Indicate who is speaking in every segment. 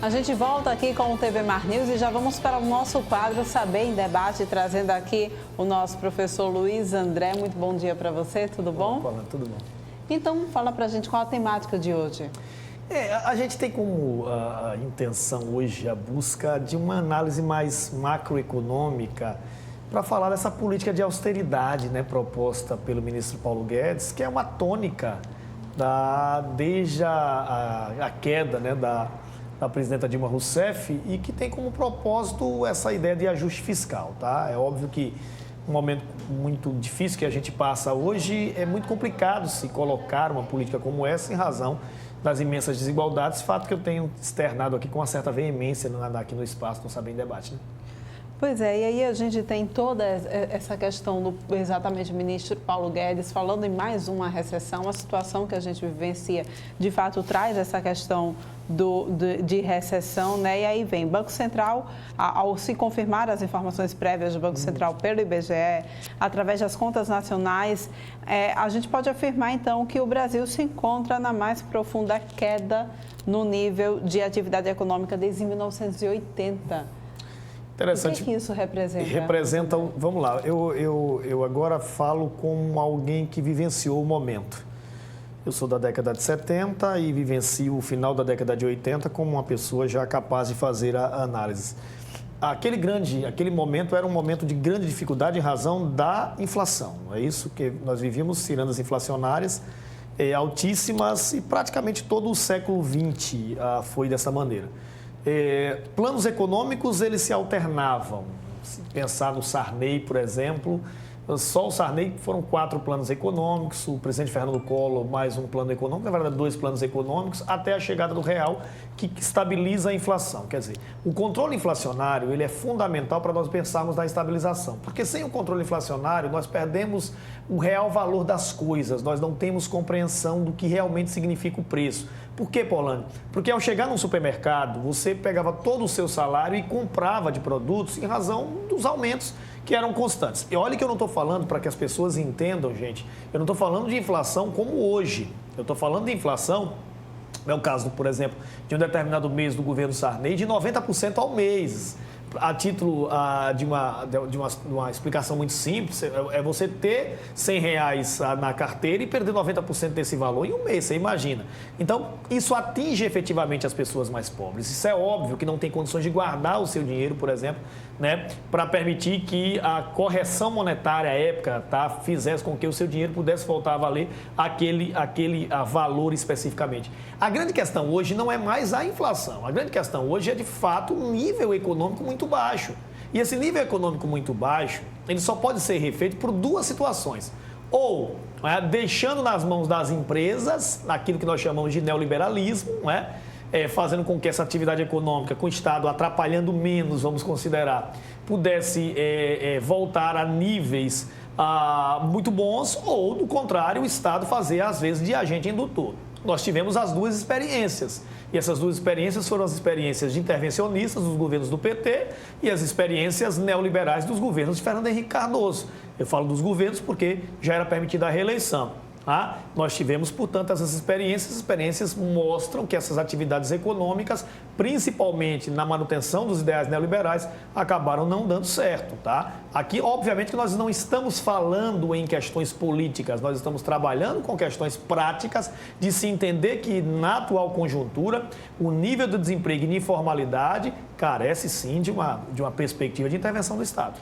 Speaker 1: A gente volta aqui com o TV Mar News e já vamos para o nosso quadro Saber em Debate, trazendo aqui o nosso professor Luiz André. Muito bom dia para você, tudo bom?
Speaker 2: Olá, tudo bom.
Speaker 1: Então, fala para a gente qual a temática de hoje.
Speaker 2: A gente tem como a intenção hoje a busca de uma análise mais macroeconômica para falar dessa política de austeridade, né, proposta pelo ministro Paulo Guedes, que é uma tônica desde a queda, né, da presidenta Dilma Rousseff e que tem como propósito essa ideia de ajuste fiscal, tá? É óbvio que um momento muito difícil que a gente passa hoje, é muito complicado se colocar uma política como essa em razão das imensas desigualdades, fato que eu tenho externado aqui com uma certa veemência aqui no espaço, no Saber em Debate, né?
Speaker 1: Pois é, e aí a gente tem toda essa questão do exatamente ministro Paulo Guedes falando em mais uma recessão, a situação que a gente vivencia de fato traz essa questão de recessão, né? E aí vem Banco Central, ao se confirmar as informações prévias do Banco Central pelo IBGE, através das contas nacionais, a gente pode afirmar então que o Brasil se encontra na mais profunda queda no nível de atividade econômica desde 1980.
Speaker 2: Interessante.
Speaker 1: O que isso representa?
Speaker 2: Representa, vamos lá, eu agora falo como alguém que vivenciou o momento. Eu sou da década de 70 e vivencio o final da década de 80 como uma pessoa já capaz de fazer a análise. Aquele momento era um momento de grande dificuldade em razão da inflação. É isso que nós vivíamos, cirandas inflacionárias altíssimas e praticamente todo o século XX foi dessa maneira. Planos econômicos, eles se alternavam. Se pensar no Sarney, por exemplo, só o Sarney foram 4 planos econômicos, o presidente Fernando Collor mais um plano econômico, na verdade 2 planos econômicos, até a chegada do real, que estabiliza a inflação. Quer dizer, o controle inflacionário ele é fundamental para nós pensarmos na estabilização, porque sem o controle inflacionário nós perdemos o real valor das coisas, nós não temos compreensão do que realmente significa o preço. Por que, Paulane? Porque ao chegar num supermercado, você pegava todo o seu salário e comprava de produtos em razão dos aumentos que eram constantes. E olha que eu não estou falando, para que as pessoas entendam, gente, eu não estou falando de inflação como hoje. Eu estou falando de inflação, é o caso, por exemplo, de um determinado mês do governo Sarney, de 90% ao mês. A título de uma explicação muito simples, é você ter R$100 na carteira e perder 90% desse valor em um mês, você imagina. Então, isso atinge efetivamente as pessoas mais pobres. Isso é óbvio que não tem condições de guardar o seu dinheiro, por exemplo, né, para permitir que a correção monetária à época fizesse com que o seu dinheiro pudesse voltar a valer aquele valor especificamente. A grande questão hoje não é mais a inflação. A grande questão hoje é, de fato, um nível econômico muito baixo. E esse nível econômico muito baixo, ele só pode ser refeito por 2 situações. Ou deixando nas mãos das empresas, aquilo que nós chamamos de neoliberalismo, fazendo com que essa atividade econômica, com o Estado atrapalhando menos, vamos considerar, pudesse voltar a níveis muito bons, ou, do contrário, o Estado fazer, às vezes, de agente indutor. Nós tivemos as 2 experiências. E essas 2 experiências foram as experiências de intervencionistas dos governos do PT e as experiências neoliberais dos governos de Fernando Henrique Cardoso. Eu falo dos governos porque já era permitida a reeleição. Nós tivemos, portanto, essas experiências mostram que essas atividades econômicas, principalmente na manutenção dos ideais neoliberais, acabaram não dando certo, tá? Aqui, obviamente, que nós não estamos falando em questões políticas, nós estamos trabalhando com questões práticas de se entender que, na atual conjuntura, o nível de desemprego e de informalidade carece, sim, de uma perspectiva de intervenção do Estado.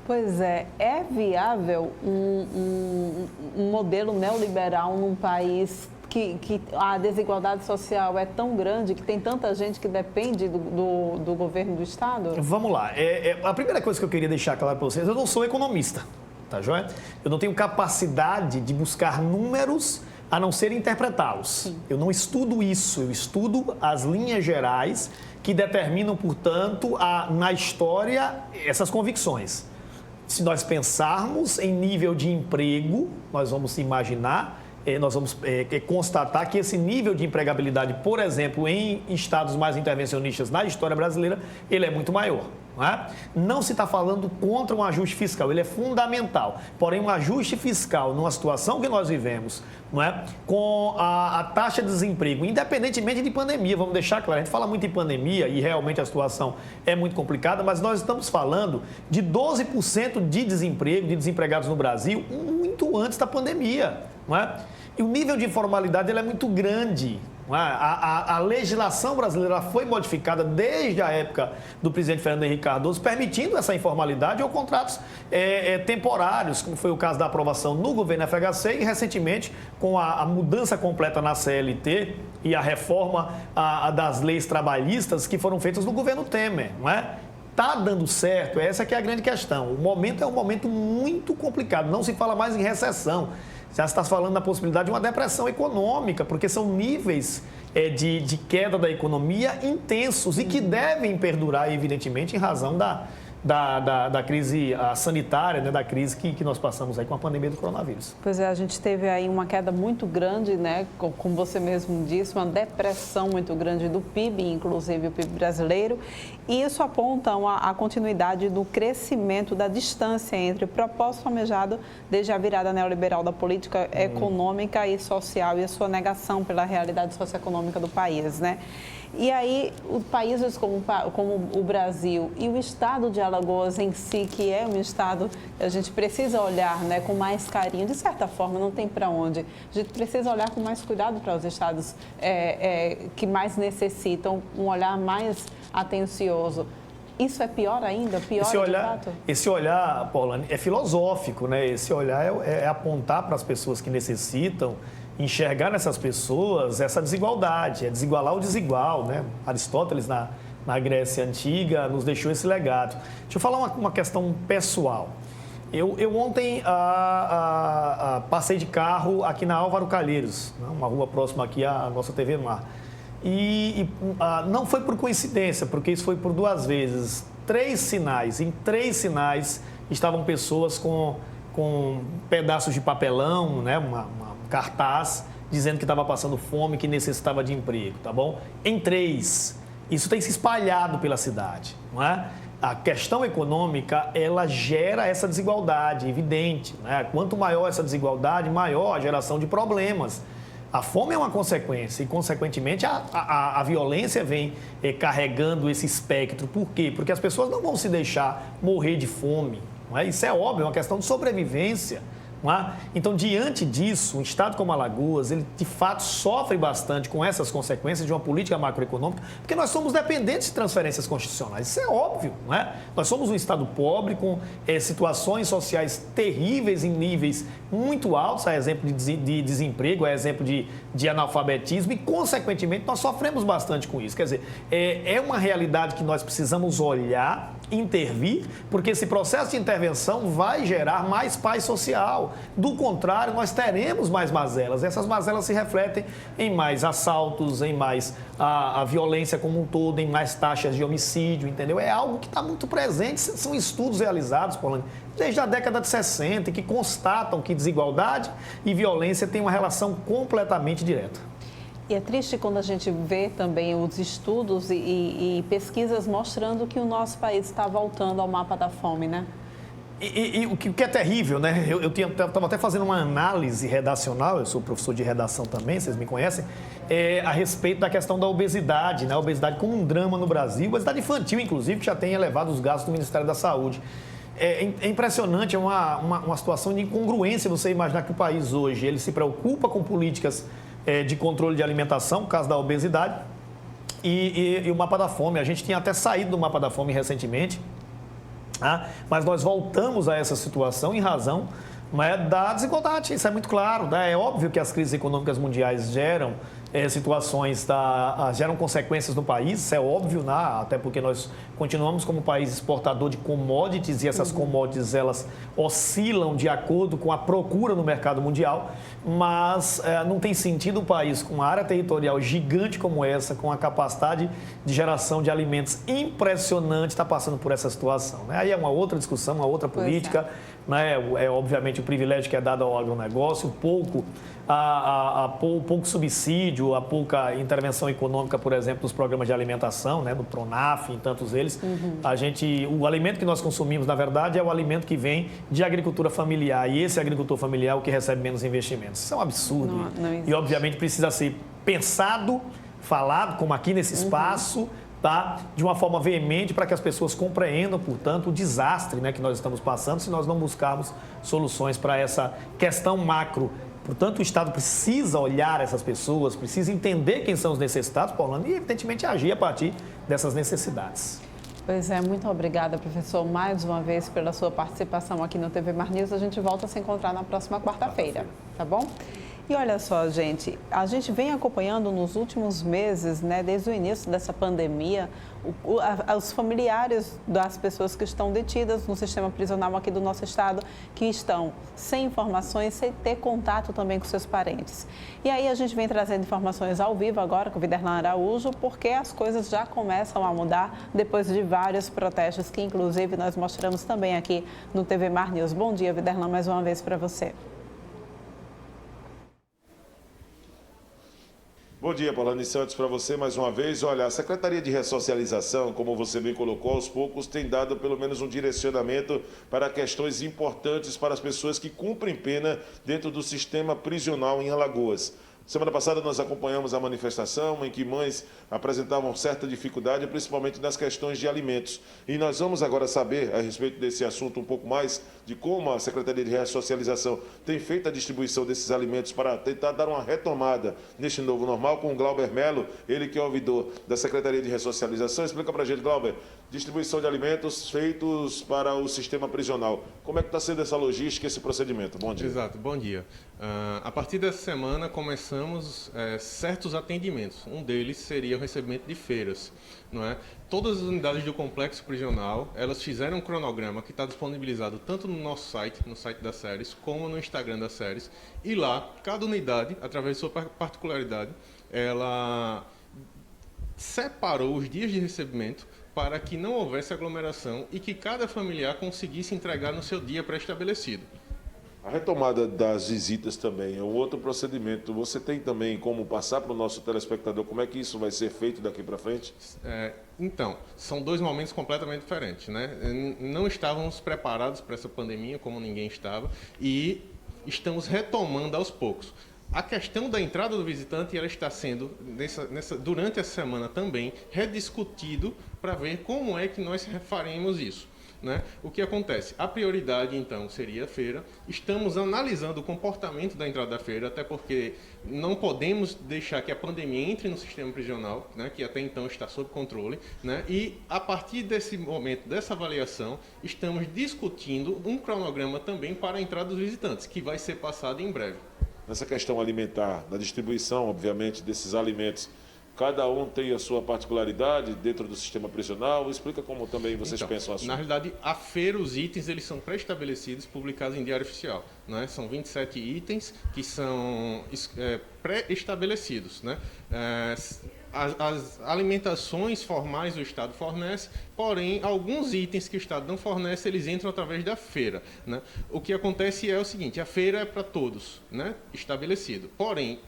Speaker 1: Pois é viável um modelo neoliberal num país que a desigualdade social é tão grande, que tem tanta gente que depende do governo do Estado?
Speaker 2: Vamos lá. A primeira coisa que eu queria deixar claro para vocês, eu não sou economista, tá joia? Eu não tenho capacidade de buscar números a não ser interpretá-los. Eu não estudo isso, eu estudo as linhas gerais que determinam, portanto, na história essas convicções. Se nós pensarmos em nível de emprego, nós vamos imaginar nós vamos constatar que esse nível de empregabilidade, por exemplo, em estados mais intervencionistas na história brasileira, ele é muito maior. Não se está falando contra um ajuste fiscal, ele é fundamental. Porém, um ajuste fiscal numa situação que nós vivemos, com a taxa de desemprego, independentemente de pandemia, vamos deixar claro, a gente fala muito em pandemia e realmente a situação é muito complicada, mas nós estamos falando de 12% de desemprego, de desempregados no Brasil, muito antes da pandemia. E o nível de informalidade ele é muito grande. A legislação brasileira foi modificada desde a época do presidente Fernando Henrique Cardoso, permitindo essa informalidade ou contratos temporários, como foi o caso da aprovação no governo FHC e, recentemente, com a mudança completa na CLT e a reforma das leis trabalhistas que foram feitas no governo Temer. Está dando certo? Essa que é a grande questão. O momento é um momento muito complicado, não se fala mais em recessão. Já está falando da possibilidade de uma depressão econômica, porque são níveis de queda da economia intensos e que devem perdurar, evidentemente, em razão da crise sanitária, da crise que nós passamos aí com a pandemia do coronavírus.
Speaker 1: Pois é, a gente teve aí uma queda muito grande, como você mesmo disse, uma depressão muito grande do PIB, inclusive o PIB brasileiro, e isso aponta a continuidade do crescimento da distância entre o propósito almejado desde a virada neoliberal da política econômica e social e a sua negação pela realidade socioeconômica do país, E aí, países como o Brasil e o estado de Alagoas em si, que é um estado que a gente precisa olhar com mais carinho, de certa forma, não tem para onde. A gente precisa olhar com mais cuidado para os estados que mais necessitam, um olhar mais atencioso. Isso é pior ainda? Pior de fato?
Speaker 2: Esse olhar, Paulane, é filosófico, Esse olhar é apontar para as pessoas que necessitam, enxergar nessas pessoas essa desigualdade, é desigualar o desigual, Aristóteles, na Grécia Antiga, nos deixou esse legado. Deixa eu falar uma questão pessoal. Eu ontem passei de carro aqui na Álvaro Calheiros, uma rua próxima aqui à nossa TV Mar. E não foi por coincidência, porque isso foi por 2 vezes. Em 3 sinais estavam pessoas com pedaços de papelão, uma cartaz, dizendo que estava passando fome, que necessitava de emprego, tá bom? Em 3, isso tem se espalhado pela cidade, A questão econômica, ela gera essa desigualdade, evidente, Quanto maior essa desigualdade, maior a geração de problemas. A fome é uma consequência e, consequentemente, a violência vem carregando esse espectro. Por quê? Porque as pessoas não vão se deixar morrer de fome, Isso é óbvio, é uma questão de sobrevivência. Então, diante disso, um estado como Alagoas, ele de fato sofre bastante com essas consequências de uma política macroeconômica, porque nós somos dependentes de transferências constitucionais. Isso é óbvio, Nós somos um estado pobre, com situações sociais terríveis em níveis muito altos, a exemplo de desemprego, a exemplo de analfabetismo, e, consequentemente, nós sofremos bastante com isso. Quer dizer, é uma realidade que nós precisamos olhar, intervir, porque esse processo de intervenção vai gerar mais paz social. Do contrário, nós teremos mais mazelas. Essas mazelas se refletem em mais assaltos, em mais a violência como um todo, em mais taxas de homicídio, entendeu? É algo que está muito presente. São estudos realizados, Paulane, desde a década de 60, que constatam que desigualdade e violência têm uma relação completamente direta.
Speaker 1: E é triste quando a gente vê também os estudos e pesquisas mostrando que o nosso país está voltando ao mapa da fome,
Speaker 2: E o que é terrível, Eu estava até fazendo uma análise redacional, eu sou professor de redação também, vocês me conhecem, a respeito da questão da obesidade, A obesidade como um drama no Brasil, obesidade infantil, inclusive, que já tem elevado os gastos do Ministério da Saúde. É impressionante, é uma situação de incongruência você imaginar que o país hoje, ele se preocupa com políticas de controle de alimentação, no caso da obesidade, e o mapa da fome. A gente tinha até saído do mapa da fome recentemente, mas nós voltamos a essa situação em razão da desigualdade, isso é muito claro. É óbvio que as crises econômicas mundiais geram situações geram consequências no país, isso é óbvio, né? Até porque nós continuamos como país exportador de commodities e essas commodities elas oscilam de acordo com a procura no mercado mundial, mas não tem sentido o país com uma área territorial gigante como essa, com a capacidade de geração de alimentos impressionante, estar passando por essa situação, né? Aí é uma outra discussão, uma outra política, né? Obviamente o privilégio que é dado ao agronegócio, pouco subsídio, a pouca intervenção econômica, por exemplo, dos programas de alimentação, né, do Pronaf, em tantos eles. O alimento que nós consumimos, na verdade, é o alimento que vem de agricultura familiar. E esse agricultor familiar é o que recebe menos investimentos. Isso é um absurdo. Não e, obviamente, precisa ser pensado, falado, como aqui nesse espaço, tá? De uma forma veemente para que as pessoas compreendam, portanto, o desastre, né, que nós estamos passando se nós não buscarmos soluções para essa questão macro. Portanto, o Estado precisa olhar essas pessoas, precisa entender quem são os necessitados, Paulana, e, evidentemente, agir a partir dessas necessidades.
Speaker 1: Pois é, muito obrigada, professor, mais uma vez pela sua participação aqui no TV Mar News. A gente volta a se encontrar na próxima quarta-feira, tá bom? E olha só, gente, a gente vem acompanhando nos últimos meses, né, desde o início dessa pandemia, os familiares das pessoas que estão detidas no sistema prisional aqui do nosso estado, que estão sem informações, sem ter contato também com seus parentes. E aí a gente vem trazendo informações ao vivo agora com o Viderlan Araújo, porque as coisas já começam a mudar depois de vários protestos, que inclusive nós mostramos também aqui no TV Mar News. Bom dia, Viderlan, mais uma vez para você.
Speaker 3: Bom dia, Paulane Santos, para você mais uma vez. Olha, a Secretaria de Ressocialização, como você bem colocou, aos poucos tem dado pelo menos um direcionamento para questões importantes para as pessoas que cumprem pena dentro do sistema prisional em Alagoas. Semana passada nós acompanhamos a manifestação em que mães apresentavam certa dificuldade, principalmente nas questões de alimentos. E nós vamos agora saber, a respeito desse assunto, um pouco mais de como a Secretaria de Ressocialização tem feito a distribuição desses alimentos para tentar dar uma retomada neste novo normal, com o Glauber Melo, ele que é ouvidor da Secretaria de Ressocialização. Explica para a gente, Glauber, distribuição de alimentos feitos para o sistema prisional. Como é que está sendo essa logística, esse procedimento? Bom dia.
Speaker 4: Exato, bom dia. A partir dessa semana começamos certos atendimentos. Um deles seria o recebimento de feiras, não é? Todas as unidades do complexo prisional, elas fizeram um cronograma que está disponibilizado tanto no nosso site, no site da Séries, como no Instagram da Séries. E lá, cada unidade, através de sua particularidade, ela separou os dias de recebimento para que não houvesse aglomeração e que cada familiar conseguisse entregar no seu dia pré-estabelecido.
Speaker 3: A retomada das visitas também é um outro procedimento. Você tem também como passar para o nosso telespectador como é que isso vai ser feito daqui para frente?
Speaker 4: Então, são dois momentos completamente diferentes, né? Não estávamos preparados para essa pandemia, como ninguém estava, e estamos retomando aos poucos. A questão da entrada do visitante, ela está sendo, durante essa semana também, rediscutido para ver como é que nós faremos isso, né? O que acontece? A prioridade, então, seria a feira. Estamos analisando o comportamento da entrada da feira, até porque não podemos deixar que a pandemia entre no sistema prisional, né, que até então está sob controle, né? E, a partir desse momento, dessa avaliação, estamos discutindo um cronograma também para a entrada dos visitantes, que vai ser passado em breve.
Speaker 3: Nessa questão alimentar, da distribuição, obviamente, desses alimentos, cada um tem a sua particularidade dentro do sistema prisional. Explica como também vocês pensam assim.
Speaker 4: Na realidade, a feira, os itens, eles são pré-estabelecidos, publicados em Diário Oficial, né? São 27 itens que são pré-estabelecidos, né? As alimentações formais o Estado fornece, porém, alguns itens que o Estado não fornece, eles entram através da feira, né? O que acontece é o seguinte, a feira é para todos, né? Estabelecido. Porém,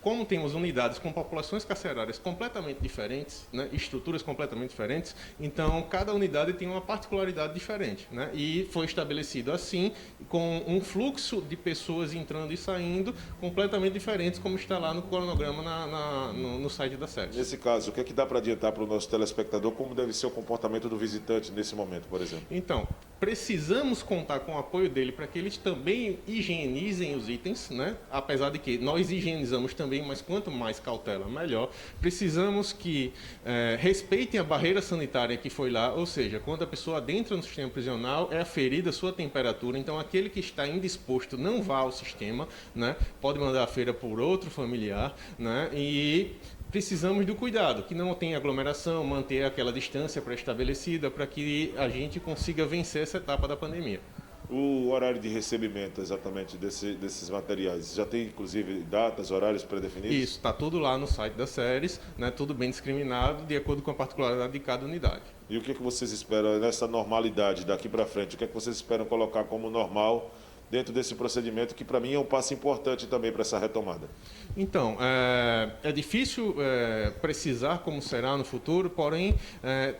Speaker 4: como temos unidades com populações carcerárias completamente diferentes, né, estruturas completamente diferentes, então cada unidade tem uma particularidade diferente, né, e foi estabelecido assim, com um fluxo de pessoas entrando e saindo completamente diferentes, como está lá no cronograma no site da SERES.
Speaker 3: Nesse caso, o que é que dá para adiantar para o nosso telespectador, como deve ser o comportamento do visitante nesse momento, por exemplo?
Speaker 4: Então, precisamos contar com o apoio dele para que eles também higienizem os itens, né? Apesar de que nós higienizamos também, mas quanto mais cautela, melhor. Precisamos que respeitem a barreira sanitária que foi lá, ou seja, quando a pessoa adentra no sistema prisional, é aferida a sua temperatura, então aquele que está indisposto não vá ao sistema, né? Pode mandar a feira por outro familiar, né? E precisamos do cuidado, que não tenha aglomeração, manter aquela distância pré-estabelecida para que a gente consiga vencer essa etapa da pandemia.
Speaker 3: O horário de recebimento exatamente desses materiais, já tem inclusive datas, horários pré-definidos?
Speaker 4: Isso, está tudo lá no site das séries, né, tudo bem discriminado, de acordo com a particularidade de cada unidade.
Speaker 3: E o que vocês esperam nessa normalidade daqui para frente? O que vocês esperam colocar como normal dentro desse procedimento, que para mim é um passo importante também para essa retomada?
Speaker 4: Então, é difícil precisar como será no futuro, porém,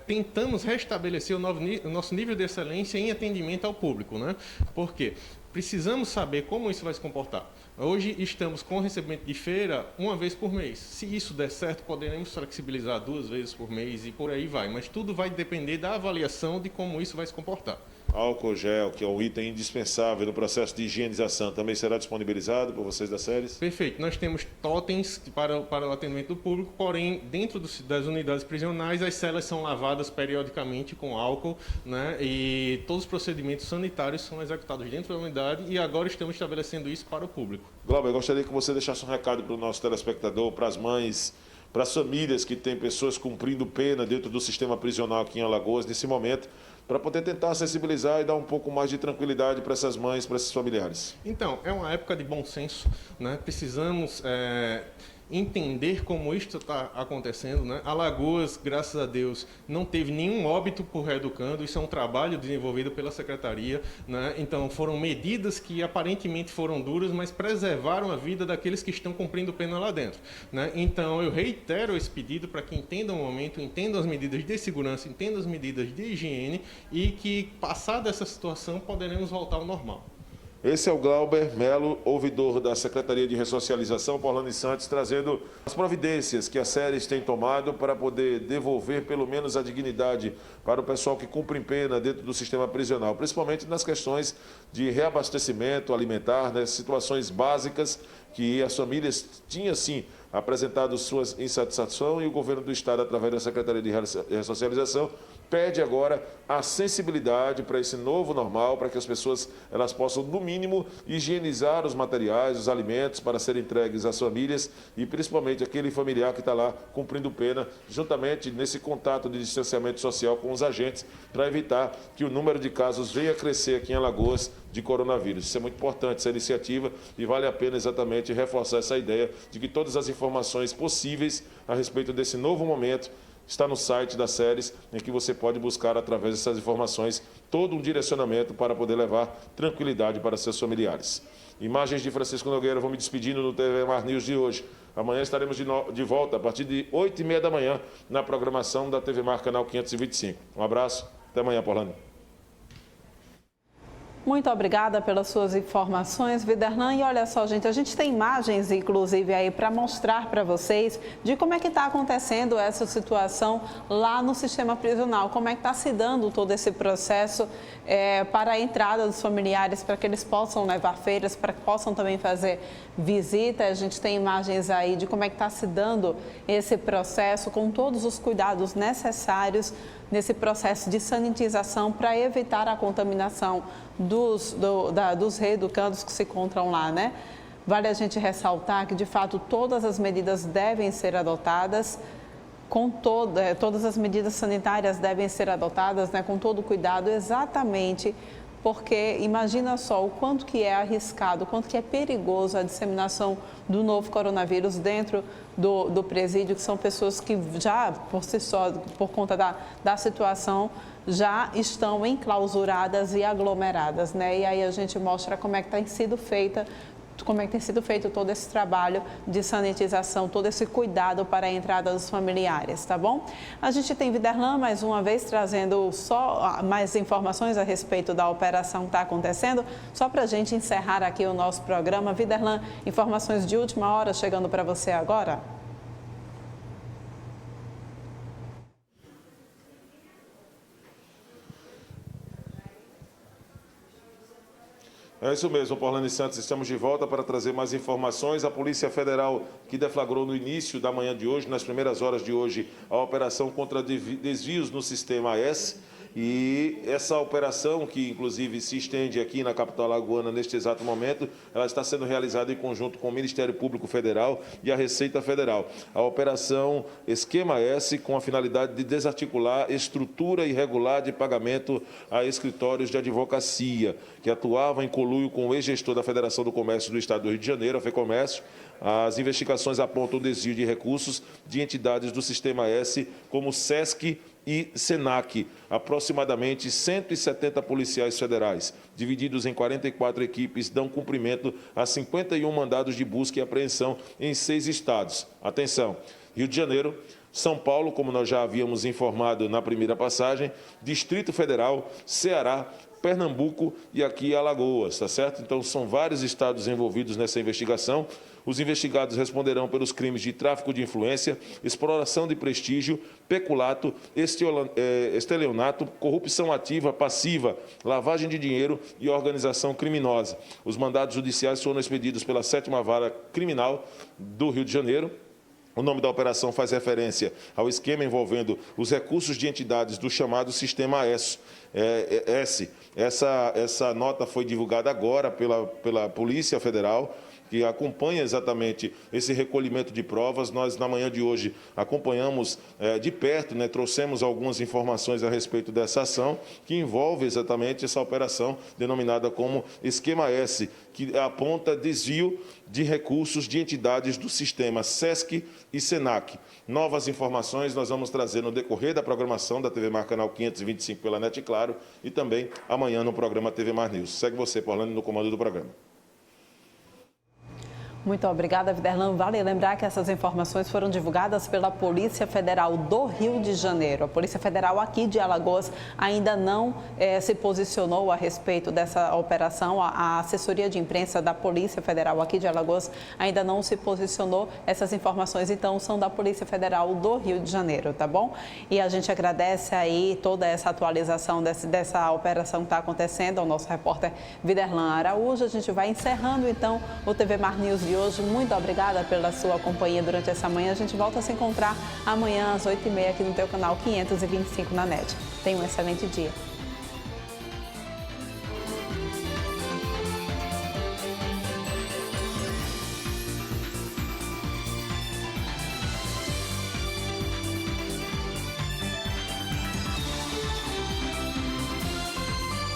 Speaker 4: tentamos restabelecer o nosso nível de excelência em atendimento ao público, né? Por quê? Precisamos saber como isso vai se comportar. Hoje estamos com recebimento de feira uma vez por mês. Se isso der certo, poderemos flexibilizar 2 vezes por mês e por aí vai. Mas tudo vai depender da avaliação de como isso vai se comportar.
Speaker 3: Álcool gel, que é um item indispensável no processo de higienização, também será disponibilizado por vocês das séries?
Speaker 4: Perfeito. Nós temos totens para o atendimento do público, porém, dentro das unidades prisionais, as celas são lavadas periodicamente com álcool, né? E todos os procedimentos sanitários são executados dentro da unidade e agora estamos estabelecendo isso para o público.
Speaker 3: Glauber, eu gostaria que você deixasse um recado para o nosso telespectador, para as mães, para as famílias que têm pessoas cumprindo pena dentro do sistema prisional aqui em Alagoas, nesse momento, para poder tentar sensibilizar e dar um pouco mais de tranquilidade para essas mães, para esses familiares.
Speaker 4: Então, é uma época de bom senso, né? Precisamos entender como isto está acontecendo, né? Alagoas, graças a Deus, não teve nenhum óbito por reeducando, isso é um trabalho desenvolvido pela Secretaria, né? Então, foram medidas que aparentemente foram duras, mas preservaram a vida daqueles que estão cumprindo pena lá dentro, né? Então, eu reitero esse pedido para que entendam o momento, entendam as medidas de segurança, entendam as medidas de higiene e que, passada essa situação, poderemos voltar ao normal.
Speaker 3: Esse é o Glauber Melo, ouvidor da Secretaria de Ressocialização, Paulane Santos, trazendo as providências que as séries têm tomado para poder devolver pelo menos a dignidade para o pessoal que cumpre pena dentro do sistema prisional, principalmente nas questões de reabastecimento alimentar, né, situações básicas que as famílias tinham, sim, apresentado suas insatisfação e o governo do Estado, através da Secretaria de Ressocialização, pede agora a sensibilidade para esse novo normal, para que as pessoas elas possam, no mínimo, higienizar os materiais, os alimentos para serem entregues às famílias e principalmente aquele familiar que está lá cumprindo pena, juntamente nesse contato de distanciamento social com os agentes, para evitar que o número de casos venha a crescer aqui em Alagoas de coronavírus. Isso é muito importante, essa iniciativa, e vale a pena exatamente reforçar essa ideia de que todas as informações possíveis a respeito desse novo momento está no site das séries, em que você pode buscar, através dessas informações, todo um direcionamento para poder levar tranquilidade para seus familiares. Imagens de Francisco Nogueira, vou me despedindo do TV Mar News de hoje. Amanhã estaremos de volta a partir de 8h30 da manhã na programação da TV Mar, canal 525. Um abraço, até amanhã, Paulane.
Speaker 1: Muito obrigada pelas suas informações, Viderlan. E olha só, gente, a gente tem imagens, inclusive, aí para mostrar para vocês de como é que está acontecendo essa situação lá no sistema prisional, como é que está se dando todo esse processo para a entrada dos familiares, para que eles possam levar feiras, para que possam também fazer visita. A gente tem imagens aí de como é que está se dando esse processo, com todos os cuidados necessários nesse processo de sanitização para evitar a contaminação dos reeducandos que se encontram lá, né? Vale a gente ressaltar que, de fato, todas as medidas devem ser adotadas, todas as medidas sanitárias devem ser adotadas, né, com todo cuidado, exatamente porque imagina só o quanto que é arriscado, o quanto que é perigoso a disseminação do novo coronavírus dentro do presídio, que são pessoas que já, por si só, por conta da situação, já estão enclausuradas e aglomeradas, né? E aí a gente mostra como é que tem sido feito todo esse trabalho de sanitização, todo esse cuidado para a entrada dos familiares, tá bom? A gente tem Viderlan, mais uma vez, trazendo só mais informações a respeito da operação que está acontecendo, só para a gente encerrar aqui o nosso programa. Viderlan, informações de última hora chegando para você agora.
Speaker 3: É isso mesmo, Porlane Santos, estamos de volta para trazer mais informações. A Polícia Federal, que deflagrou no início da manhã de hoje, nas primeiras horas de hoje, a operação contra desvios no Sistema S. E essa operação, que inclusive se estende aqui na capital alagoana neste exato momento, ela está sendo realizada em conjunto com o Ministério Público Federal e a Receita Federal. A operação Esquema S, com a finalidade de desarticular estrutura irregular de pagamento a escritórios de advocacia, que atuavam em conluio com o ex-gestor da Federação do Comércio do Estado do Rio de Janeiro, a FEComércio. As investigações apontam o desvio de recursos de entidades do Sistema S, como SESC e SENAC, aproximadamente 170 policiais federais, divididos em 44 equipes, dão cumprimento a 51 mandados de busca e apreensão em 6 estados. Atenção, Rio de Janeiro, São Paulo, como nós já havíamos informado na primeira passagem, Distrito Federal, Ceará, Pernambuco e aqui Alagoas, tá certo? Então, são vários estados envolvidos nessa investigação. Os investigados responderão pelos crimes de tráfico de influência, exploração de prestígio, peculato, estelionato, corrupção ativa, passiva, lavagem de dinheiro e organização criminosa. Os mandados judiciais foram expedidos pela 7ª Vara Criminal do Rio de Janeiro. O nome da operação faz referência ao esquema envolvendo os recursos de entidades do chamado Sistema S. Essa nota foi divulgada agora pela Polícia Federal, que acompanha exatamente esse recolhimento de provas. Nós, na manhã de hoje, acompanhamos de perto, trouxemos algumas informações a respeito dessa ação, que envolve exatamente essa operação denominada como Esquema S, que aponta desvio de recursos de entidades do sistema SESC e SENAC. Novas informações nós vamos trazer no decorrer da programação da TV Mar Canal 525 pela NET Claro e também amanhã no programa TV Mar News. Segue você, Porlane, no comando do programa.
Speaker 1: Muito obrigada, Viderlan. Vale lembrar que essas informações foram divulgadas pela Polícia Federal do Rio de Janeiro. A Polícia Federal aqui de Alagoas ainda não se posicionou a respeito dessa operação. A assessoria de imprensa da Polícia Federal aqui de Alagoas ainda não se posicionou. Essas informações, então, são da Polícia Federal do Rio de Janeiro, tá bom? E a gente agradece aí toda essa atualização dessa operação que está acontecendo ao nosso repórter Viderlan Araújo. A gente vai encerrando, então, o TV Mar News de hoje. Muito obrigada pela sua companhia durante essa manhã. A gente volta a se encontrar amanhã às 8h30 aqui no teu canal 525 na NET. Tenha um excelente dia.